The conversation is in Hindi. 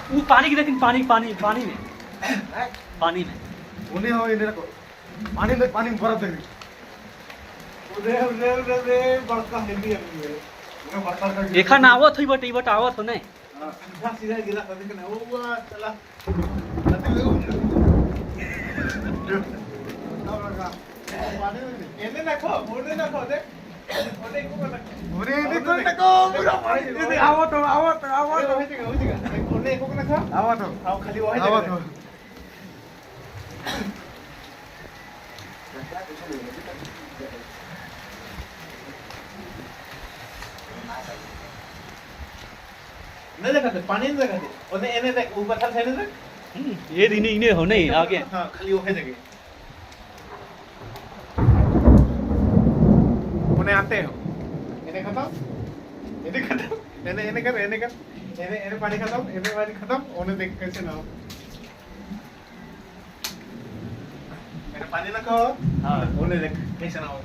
वो पानी की लेकिन पानी पानी पानी में पानी में उन्हें हो इन्हें रखो पानी में बर्फ देंगे बड़का हिंदी है उन्हें बड़का कर एखा ना आवत होई बट आवत हो नहीं सीधा सीधा गिरा कर देना वो चला नदी में एने रखो ओने रखो दे ओने को रखो पूरा पानी आवत ओने को रखो आवत आओ खाली वो है आवत नहीं देखा पानी नहीं देखा ओने एने देख ऊपर था साइड देख ये इन्हें इन्हें हो नहीं आगे हां खाली वो है जगह उन्हें आते हो इन्हें खत्म इन्हें कर इन्हें पानी खत्म उन्हें देख कैसे ना हो इन्हें पानी ना खाओ हाँ उन्हें देख कैसे ना हो